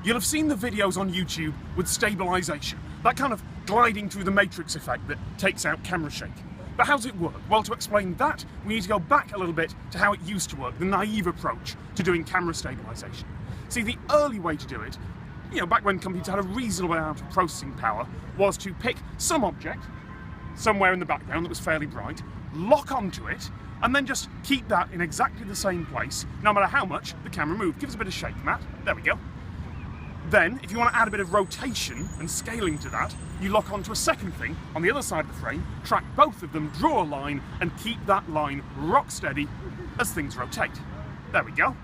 You'll have seen the videos on YouTube with stabilization, that kind of gliding through the matrix effect that takes out camera shake. But how does it work? Well, to explain that, we need to go back a little bit to how it used to work, the naive approach to doing camera stabilization. See, the early way to do it, back when computers had a reasonable amount of processing power, was to pick some object, somewhere in the background that was fairly bright, lock onto it, and then just keep that in exactly the same place, no matter how much the camera moved. Give us a bit of shake, Matt. There we go. Then, if you want to add a bit of rotation and scaling to that, you lock onto a second thing on the other side of the frame, track both of them, draw a line, and keep that line rock steady as things rotate. There we go.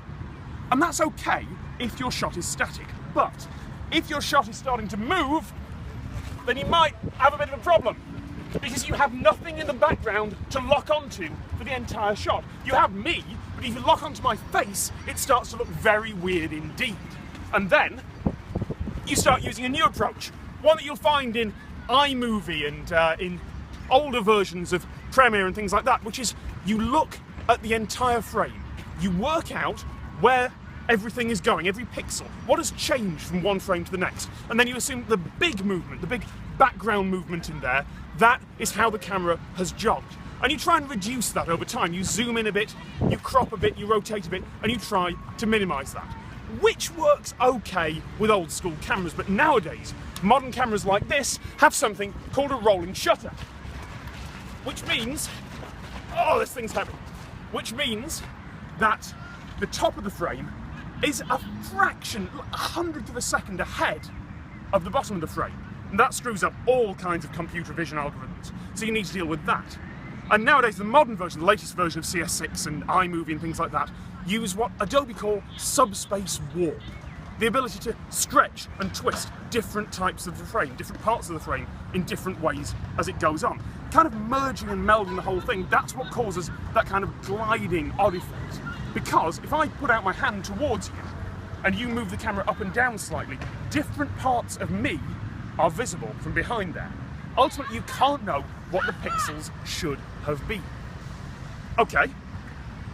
And that's okay if your shot is static, but if your shot is starting to move, then you might have a bit of a problem, because you have nothing in the background to lock onto for the entire shot. You have me, but if you lock onto my face, it starts to look very weird indeed. And then you start using a new approach, one that you'll find in iMovie and in older versions of Premiere and things like that, which is you look at the entire frame. You work out where everything is going, every pixel, what has changed from one frame to the next, and then you assume the big movement, the big background movement in there, that is how the camera has jogged. And you try and reduce that over time. You zoom in a bit, you crop a bit, you rotate a bit, and you try to minimize that. Which works okay with old school cameras, but nowadays, modern cameras like this have something called a rolling shutter. Which means, oh, this thing's heavy. Which means that the top of the frame is a fraction, a hundredth of a second ahead of the bottom of the frame. And that screws up all kinds of computer vision algorithms. So you need to deal with that. And nowadays, the modern version, the latest version of CS6 and iMovie and things like that, use what Adobe call subspace warp. The ability to stretch and twist different types of the frame, different parts of the frame, in different ways as it goes on. Kind of merging and melding the whole thing, that's what causes that kind of gliding odd effect. Because if I put out my hand towards you, and you move the camera up and down slightly, different parts of me are visible from behind there. Ultimately, you can't know what the pixels should have been. Okay,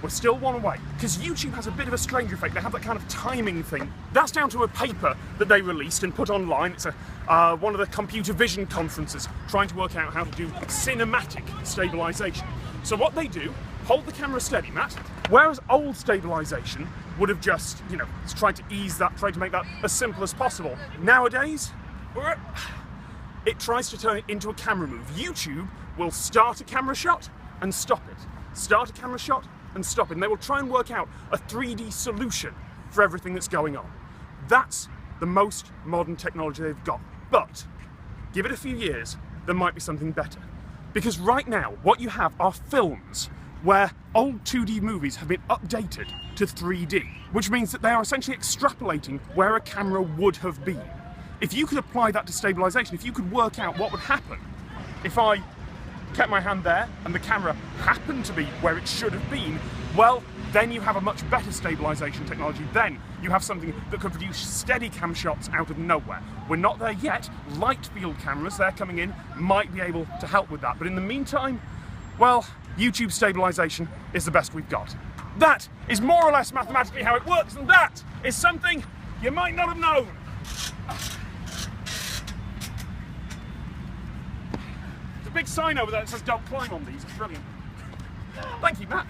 we're still one away, because YouTube has a bit of a strange effect. They have that kind of timing thing. That's down to a paper that they released and put online. It's one of the computer vision conferences trying to work out how to do cinematic stabilization. So what they do, hold the camera steady, Matt, whereas old stabilization would have just, tried to ease that, tried to make that as simple as possible. Nowadays, it tries to turn it into a camera move. YouTube will start a camera shot and stop it. Start a camera shot and stop it. And they will try and work out a 3D solution for everything that's going on. That's the most modern technology they've got. But give it a few years, there might be something better. Because right now, what you have are films where old 2D movies have been updated to 3D, which means that they are essentially extrapolating where a camera would have been. If you could apply that to stabilization, if you could work out what would happen if I kept my hand there and the camera happened to be where it should have been, well, then you have a much better stabilization technology. Then you have something that could produce steady cam shots out of nowhere. We're not there yet. Light field cameras, they're coming in, might be able to help with that. But in the meantime, well, YouTube stabilization is the best we've got. That is more or less mathematically how it works, and that is something you might not have known. There's a big sign over there that says don't climb on these. It's brilliant. Thank you, Matt.